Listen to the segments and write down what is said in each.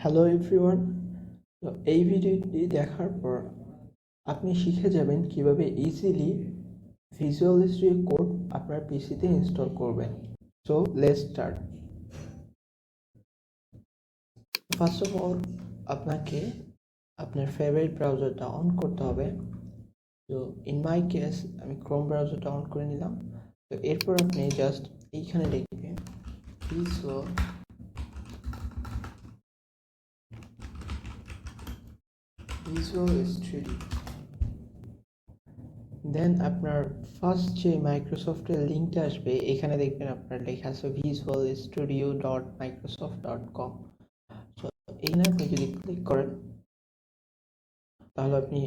Hello everyone. তো এই ভিডিওটি দেখার পর আপনি শিখে যাবেন কিভাবে ইজিলি ভিজুয়াল স্টুডিও কোড আপনার পিসিতে ইনস্টল করবেন। So let's start. First of all আপনাকে আপনার ফেভারিট ব্রাউজারটা অন করতে হবে। তো ইন মাই কেস আমি ক্রোম ব্রাউজারটা অন করে নিলাম। তো এরপর আপনি জাস্ট এইখানে লিখবেন ভিজুয়াল স্টুডিও। দেন আপনার ফার্স্ট যে মাইক্রোসফটের লিঙ্কটা আসবে, এখানে দেখবেন আপনার লেখা আছে visualstudio.microsoft.com। সো এখানে আপনি যদি ক্লিক করেন তাহলে আপনি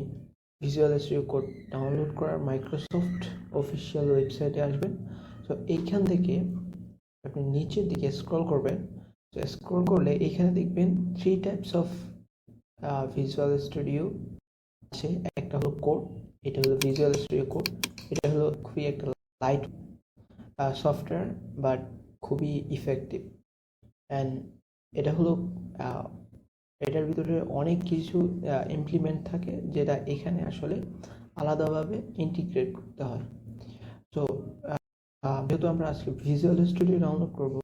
ভিজুয়াল স্টুডিও কোড ডাউনলোড করার মাইক্রোসফট অফিসিয়াল ওয়েবসাইটে আসবেন। সো এইখান থেকে আপনি নিচের দিকে স্ক্রল করবেন। তো স্ক্রল করলে এখানে দেখবেন 3 টাইপস অফ ভিজুয়াল স্টুডিও আছে। একটা হলো কোড, এটা হলো ভিজুয়াল স্টুডিও কোড। এটা হলো খুবই একটা লাইট সফটওয়্যার বাট খুবই ইফেক্টিভ। অ্যান্ড এটা হলো এটার ভিতরে অনেক কিছু ইমপ্লিমেন্ট থাকে যেটা এখানে আসলে আলাদাভাবে ইন্টিগ্রেট করতে হয়। তো যেহেতু আমরা আজকে ভিজুয়াল স্টুডিও ডাউনলোড করব,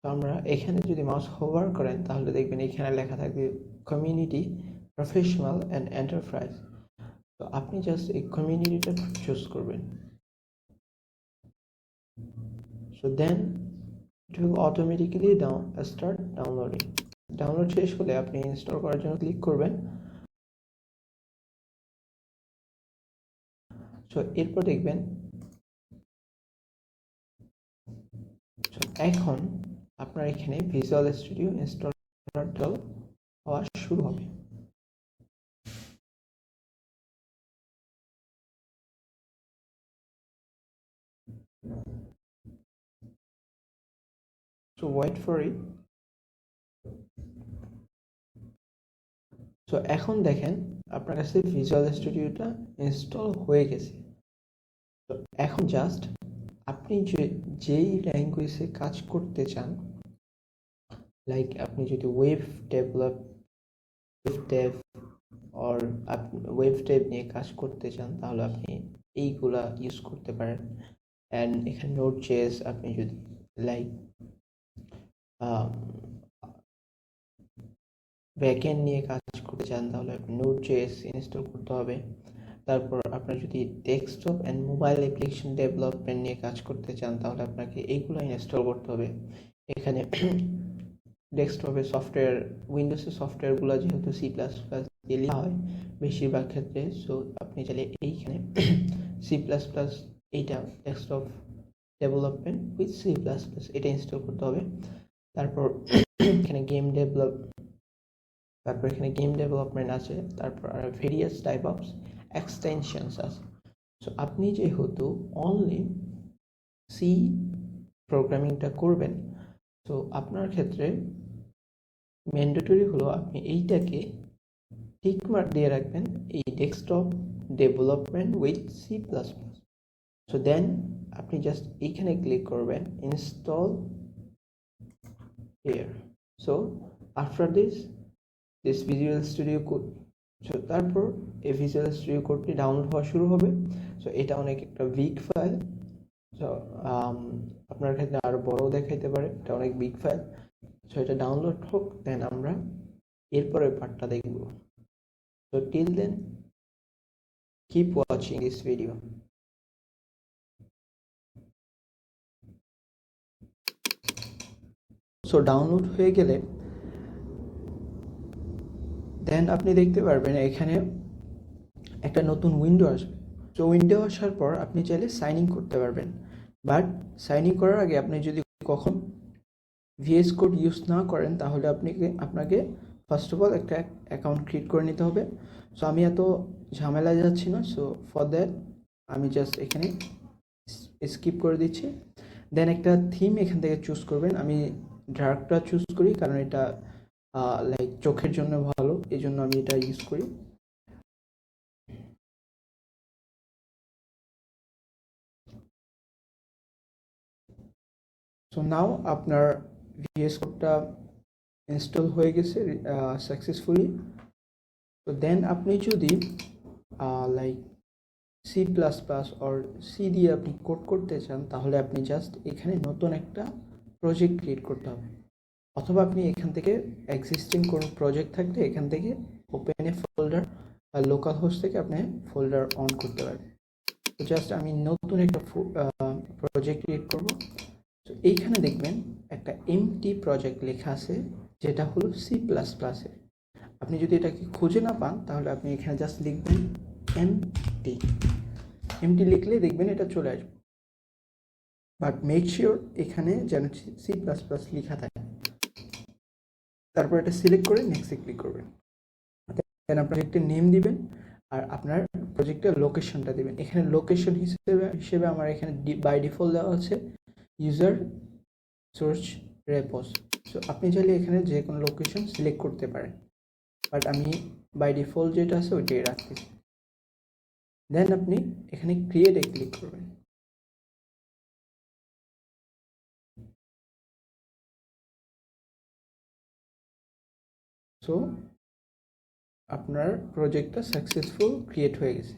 তো আমরা এখানে যদি মাউস হোভার করেন তাহলে দেখবেন এখানে লেখা থাকবে কমিউনিটি, প্রফেশনাল অ্যান্ড এন্টারপ্রাইজ। তো আপনি জাস্ট এই কমিউনিটিটা চুজ করবেন। So then it will automatically start downloading. Download শেষ হলে আপনি ইনস্টল করার জন্য ক্লিক করবেন। সো এরপর দেখবেন এখন আপনার এখানে ভিজুয়াল স্টুডিও ইনস্টল হওয়া শুরু হবে। So wait for it. So এখন দেখেন আপনার কাছে ভিজুয়াল স্টুডিওটা ইনস্টল হয়ে গেছে। তো এখন জাস্ট আপনি যেই ল্যাঙ্গুয়েজে কাজ করতে চান, লাইক আপনি যদি ওয়েব ডেভ অর আপনি ওয়েব ডেভ নিয়ে কাজ করতে চান তাহলে আপনি এইগুলা ইউজ করতে পারেন। অ্যান্ড এখানে নোট জেএস আপনি যদি লাইক ব্যাকএন্ড নিয়ে কাজ করতে চান তাহলে আপনি নোট জেএস ইনস্টল করতে হবে। তারপর আপনার যদি desktop and mobile application development নিয়ে কাজ করতে চান তাহলে আপনাকে এইগুলো ইনস্টল করতে হবে। এখানে ডেস্কটপে সফটওয়্যার, উইন্ডোজের সফটওয়্যারগুলো যেহেতু C++ দিয়ে লেখা হয় বেশিরভাগ ক্ষেত্রে, সো আপনি চাইলে এইখানে C++ এইটা ডেস্কটপ ডেভেলপমেন্ট উইথ C++ এটা ইনস্টল করতে হবে। তারপর এখানে গেম ডেভেলপমেন্ট আছে, তারপর আর ভেরিয়াস টাইপ অফ এক্সটেনশনস আছে। সো আপনি যেহেতু অনলি সি প্রোগ্রামিংটা করবেন, তো আপনার ক্ষেত্রে ম্যান্ডেটরি হলো আপনি এইটাকে টিক মার্ক দিয়ে রাখবেন, এই desktop development with C++। So then আপনি জাস্ট এইখানে ক্লিক করবেন install here. So after this visual studio code, so তারপর এই ভিজুয়াল স্টুডিও কোডটি ডাউনলোড হওয়া শুরু হবে। সো এটা অনেক একটা বিগ ফাইল। সো আপনার ক্ষেত্রে আরো বড় দেখাইতে পারে, এটা অনেক বিগ ফাইল। সো এটা ডাউনলোড হোক, দেন আমরা এরপরের পার্টটা দেখব। So till then, keep watching this video. So download হয়ে গেলে দেন আপনি দেখতে পারবেন এখানে একটা নতুন উইন্ডো আসবে। তো উইন্ডো আসার পর আপনি চাইলে সাইন ইন করতে পারবেন, বাট সাইন ইন করার আগে আপনি যদি কখন ভিএস কোড ইউজ না করেন তাহলে আপনাকে ফার্স্ট অফ অল একটা অ্যাকাউন্ট ক্রিয়েট করে নিতে হবে। সো আমি এত ঝামেলায় যাচ্ছি না, সো ফর দ্যাট আমি জাস্ট এখানে স্কিপ করে দিচ্ছি। দেন একটা থিম এখান থেকে চুজ করবেন। আমি ডার্কটা চুজ করি কারণ এটা লাইক চোখের জন্য ভালো, এই জন্য আমি এটা ইউজ করি। সো নাও আপনার ভিএস কোডটা ইনস্টল হয়ে গেছে সাকসেসফুলি। তো দেন আপনি যদি like C plus plus or C দিয়ে আপনি কোড করতে চান, তাহলে আপনি জাস্ট এখানে নতুন একটা প্রজেক্ট ক্রিয়েট করতে হবে, অথবা আপনি এখান থেকে এক্সিস্টিং কোনো প্রজেক্ট থাকলে এখান থেকে ওপেন এ ফোল্ডার আর লোকাল হোস্ট থেকে আপনি ফোল্ডার অন করতে পারবেন। তো জাস্ট আমি নতুন একটা প্রজেক্ট ক্রিয়েট করব। তো এইখানে দেখবেন একটা এমটি প্রজেক্ট লেখা আছে, যেটা হলো সি প্লাস প্লাসের। আপনি যদি এটাকে খুঁজে না পান, তাহলে আপনি এখানে জাস্ট লিখবেন এমটি। এমটি লিখলে দেখবেন এটা চলে আসবে, বাট মেক শিওর এখানে যেন সি প্লাস প্লাস লেখা থাকে। তারপর এটা সিলেক্ট করে নেক্সটে ক্লিক করবেন। দেন আপনার প্রজেক্টের নেম দিবেন আর আপনার প্রজেক্টের লোকেশনটা দিবেন। এখানে লোকেশন হিসেবে আমার এখানে বাই ডিফল্ট দেওয়া আছে ইউজার সোর্স রেপোজ। সো আপনি চাইলে এখানে যে কোনো লোকেশন সিলেক্ট করতে পারেন, বাট আমি বাই ডিফল্ট যেটা আছে ওইটাই রাখতেছি। দেন আপনি এখানে ক্রিয়েটে ক্লিক করবেন। সো আপনার প্রজেক্টটা সাকসেসফুল ক্রিয়েট হয়ে গেছে।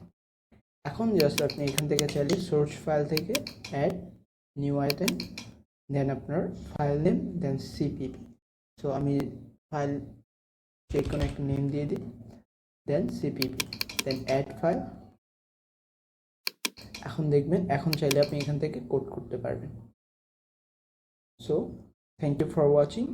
এখন জাস্ট আপনি এখান থেকে চাইলে সোর্স ফাইল থেকে অ্যাড নিউ আইটেম, দেন আপনার ফাইল নেম, দেন সিপিপি। সো আমি ফাইল যে কোনো একটা নেম দিয়ে দিই, দেন সিপিপি, দেন অ্যাড ফাইল। এখন দেখবেন, এখন চাইলে আপনি এখান থেকে কোড করতে পারবেন। So thank you for watching.